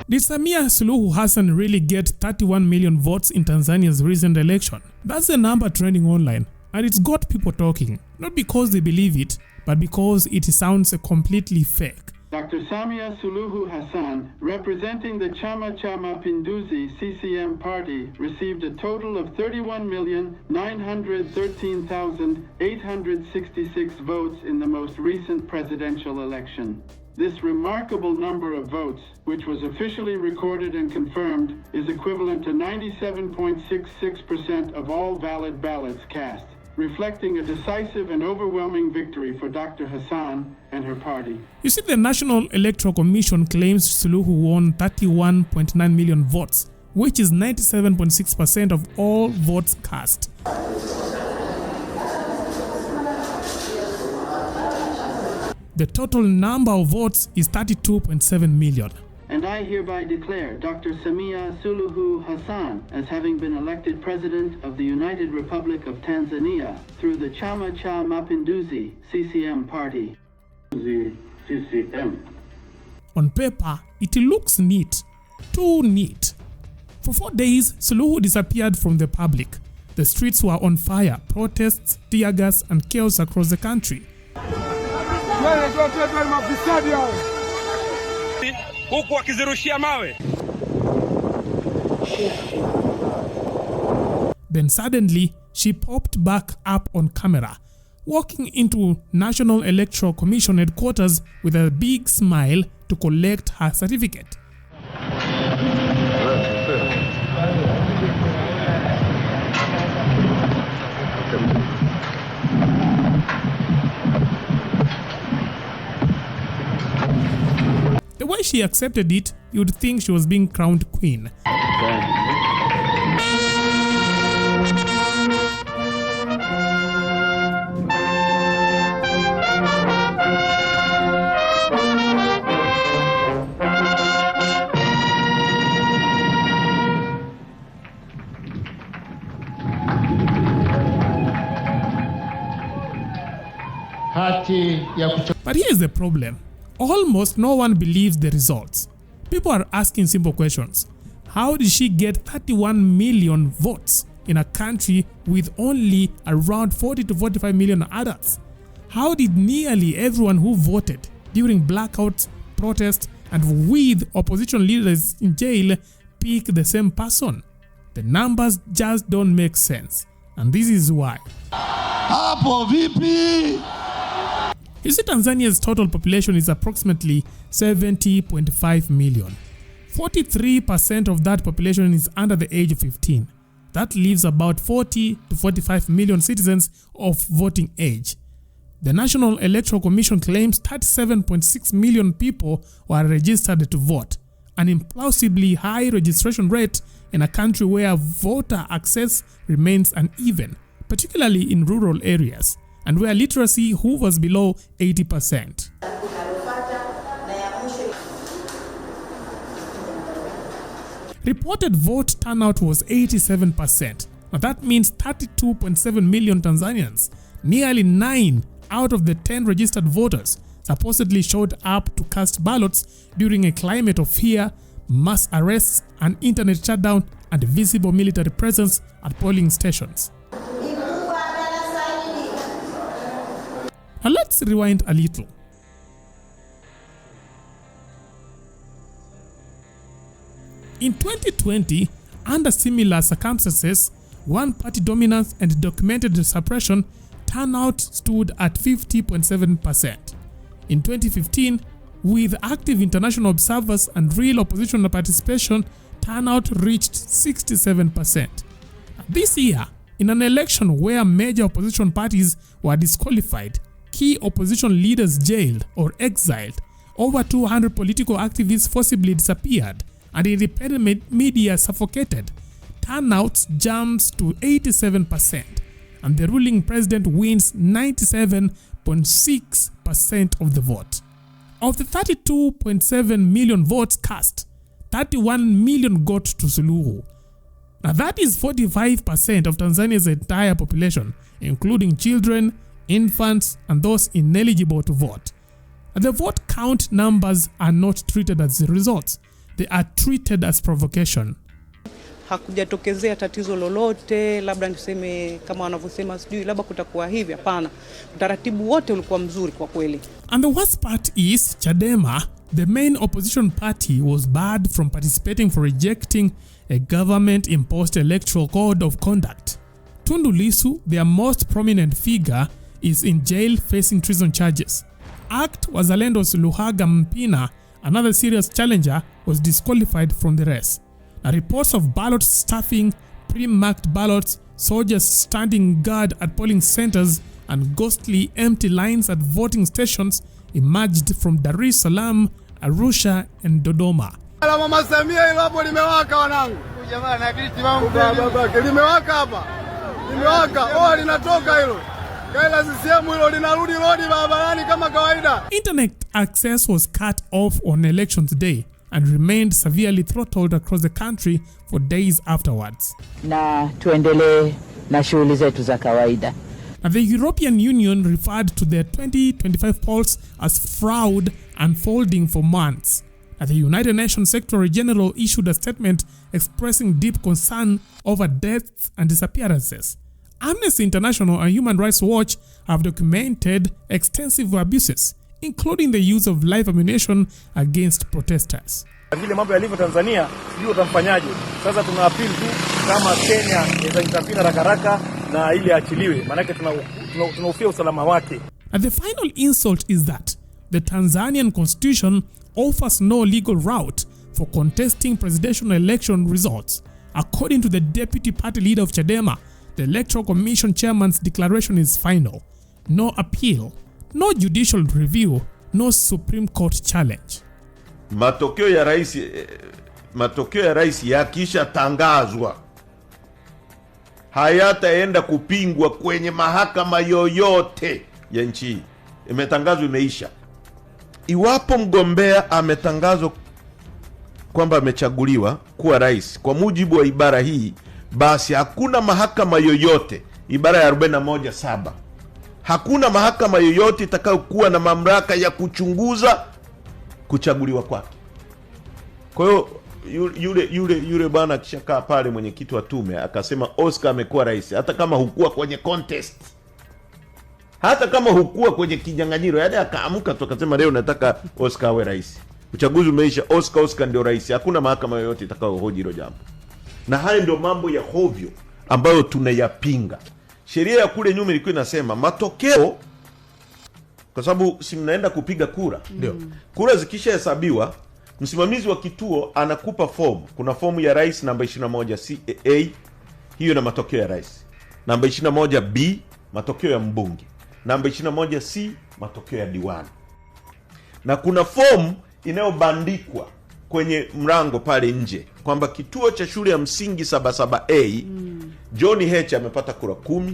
Did Samia Suluhu Hassan really get 31 million votes in Tanzania's recent election? That's the number trending online, and it's got people talking, not because they believe it, but because it sounds completely fake. Dr. Samia Suluhu Hassan, representing the Chama cha Mapinduzi CCM party, received a total of 31,913,866 votes in the most recent presidential election. This remarkable number of votes, which was officially recorded and confirmed, is equivalent to 97.66% of all valid ballots cast, reflecting a decisive and overwhelming victory for Dr. Hassan and her party. You see, the National Electoral Commission claims Suluhu won 31.9 million votes, which is 97.6% of all votes cast. The total number of votes is 32.7 million. And I hereby declare Dr. Samia Suluhu Hassan as having been elected President of the United Republic of Tanzania through the Chama cha Mapinduzi CCM party. The CCM. On paper, it looks neat. Too neat. For 4 days, Suluhu disappeared from the public. The streets were on fire, protests, tear gas, and chaos across the country. Then suddenly, she popped back up on camera, walking into National Electoral Commission headquarters with a big smile to collect her certificate. The way she accepted it, you'd think she was being crowned queen. But here's the problem. Almost no one believes the results. People are asking simple questions. How did she get 31 million votes in a country with only around 40 to 45 million adults? How did nearly everyone who voted during blackouts, protests, and with opposition leaders in jail pick the same person? The numbers just don't make sense. And this is why. Hapo vipi? You see, Tanzania's total population is approximately 70.5 million. 43% of that population is under the age of 15. That leaves about 40 to 45 million citizens of voting age. The National Electoral Commission claims 37.6 million people were registered to vote, an implausibly high registration rate in a country where voter access remains uneven, particularly in rural areas, and where literacy hovers below 80%. Reported vote turnout was 87%. Now that means 32.7 million Tanzanians, nearly 9 out of the 10 registered voters, supposedly showed up to cast ballots during a climate of fear, mass arrests, an internet shutdown, and visible military presence at polling stations. Now let's rewind a little. In 2020, under similar circumstances, one-party dominance and documented suppression, turnout stood at 50.7%. In 2015, with active international observers and real opposition participation, turnout reached 67%. This year, in an election where major opposition parties were disqualified, key opposition leaders jailed or exiled, over 200 political activists forcibly disappeared, and independent media suffocated, turnout jumps to 87%, and the ruling president wins 97.6% of the vote. Of the 32.7 million votes cast, 31 million got to Suluhu. Now that is 45% of Tanzania's entire population, including children, infants, and those ineligible to vote. The vote count numbers are not treated as the results. they are treated as provocation. Hakujatokezea tatizo lolote, labda niseme kama wanavyosema sijui labda kutakuwa hivi, hapana. Utaratibu wote ulikuwa mzuri kwa kweli. And the worst part is Chadema, the main opposition party, was barred from participating for rejecting a government-imposed electoral code of conduct. Tundu Lissu, their most prominent figure, is in jail facing treason charges. ACT Wazalendo's Luhaga Mpina, another serious challenger, was disqualified from the race. Now, reports of ballot stuffing, pre-marked ballots, soldiers standing guard at polling centers, and ghostly empty lines at voting stations emerged from Dar es Salaam, Arusha, and Dodoma. Mama Samia hilo hapo limewaka wanangu. Jamaa na kiti mambo baba limewaka hapa. Limewaka, linatoka hilo. Kaila CCM hilo linarudi rodi barabarani kama kawaida. Internet access was cut off on elections day and remained severely throttled across the country for days afterwards. Na tuendelee na shughuli zetu za kawaida. Now, the European Union referred to their 2025 polls as fraud unfolding for months. Now, the United Nations Secretary General issued a statement expressing deep concern over deaths and disappearances. Amnesty International and Human Rights Watch have documented extensive abuses, including the use of live ammunition against protesters. Vile mambo yalivyo Tanzania, sio utamfanyaje? Sasa tuna appeal tu kama Kenya inaweza itapita haraka na ile achiliwe. Maana yake tunahofia usalama wake. And the final insult is that the Tanzanian constitution offers no legal route for contesting presidential election results. According to the deputy party leader of Chadema, the Electoral Commission chairman's declaration is final. No appeal, no judicial review, no Supreme Court challenge. Matokeo ya rais yakisha tangazwa hayataenda kupingwa kwenye mahakama yoyote ya nchi. Imetangazwa, imeisha. Iwapo mgombea ametangazwa kwamba amechaguliwa kuwa rais kwa mujibu wa ibara hii, basi hakuna mahakama yoyote, ibara ya 41(7), hakuna mahakama yoyote itakayokuwa na mamlaka ya kuchunguza kuchaguliwa kwake. Kwa hiyo yule bwana kishakaa pale, mwenyekiti wa tume akasema Oscar amekuwa rais, hata kama hukua kwenye contest, hata kama hukua kwenye kinyang'anyiro, yaani akaamka tu akasema leo nataka Oscar awe rais, uchaguzi umeisha, Oscar ndio rais, hakuna mahakama yoyote itakayohoji hilo jambo. Na haya ndio mambo ya hovyo ambayo tunayapinga. Sheria ya kule nyuma ilikuwa inasema matokeo, kwa sababu si mnaenda kupiga kura, ndio kura zikishahesabiwa, msimamizi wa kituo anakupa fomu. Kuna fomu ya rais namba 21 CA, hiyo na matokeo ya rais. Namba 21 B, matokeo ya mbunge. Namba 21 C, matokeo ya diwani. Na kuna fomu inayobandikwa kwenye mlango pale nje kwamba kituo cha shule ya msingi 77A, John H amepata kura 10,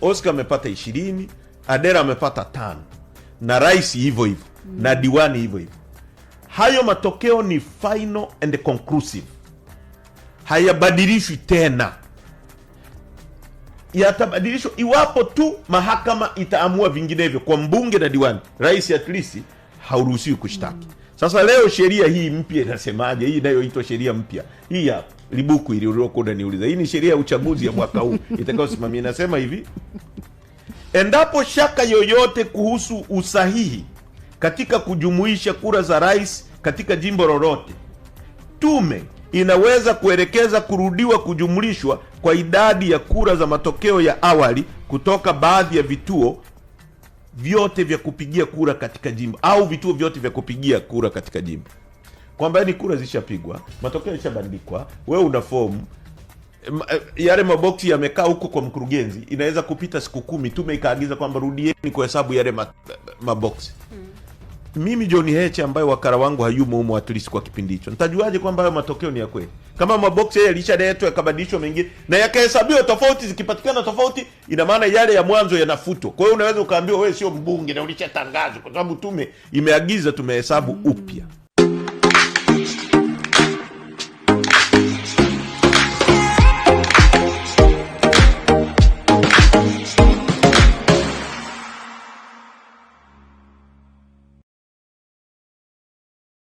Oscar amepata 20, Adera amepata 5, na rais hivyo hivyo, na diwani hivyo hivyo. Hayo matokeo ni final and conclusive, hayabadilishwi tena. Yatabadilishwa iwapo tu mahakama itaamua vinginevyo. Kwa mbunge na diwani, rais at least hauruhusiwi kushtaki. Sasa leo sheria hii mpya inasemaje? Hii inayoitwa sheria mpya hii ya Libuku ile uliokuwa unaniuliza, hii ni sheria ya uchaguzi ya mwaka huu itakayosimamia, inasema hivi: endapo shaka yoyote kuhusu usahihi katika kujumuisha kura za rais katika jimbo lolote, tume inaweza kuelekeza kurudiwa kujumlishwa kwa idadi ya kura za matokeo ya awali kutoka baadhi ya vituo vyote vya kupigia kura katika jimbo, au vituo vyote vya kupigia kura katika jimbo. Kwamba ni kura zishapigwa, matokeo yashabandikwa, wewe una fomu, yale maboksi yamekaa huko kwa mkurugenzi, inaweza kupita siku 10, tume ikaagiza kwamba rudieni kuhesabu yale maboksi. Mimi John H ambaye wakara wangu hayumo humo at least kwa kipindi hicho, nitajuaje kwamba hayo matokeo ni ya kweli? Kama maboksi yale yalishaletwa yakabadilishwa mengine na yakahesabiwa tofauti, zikipatikana tofauti, ina maana yale ya mwanzo yanafutwa. Kwa hiyo unaweza ukaambiwa wewe sio mbunge na ulishatangazwa, kwa sababu tume imeagiza tumehesabu upya.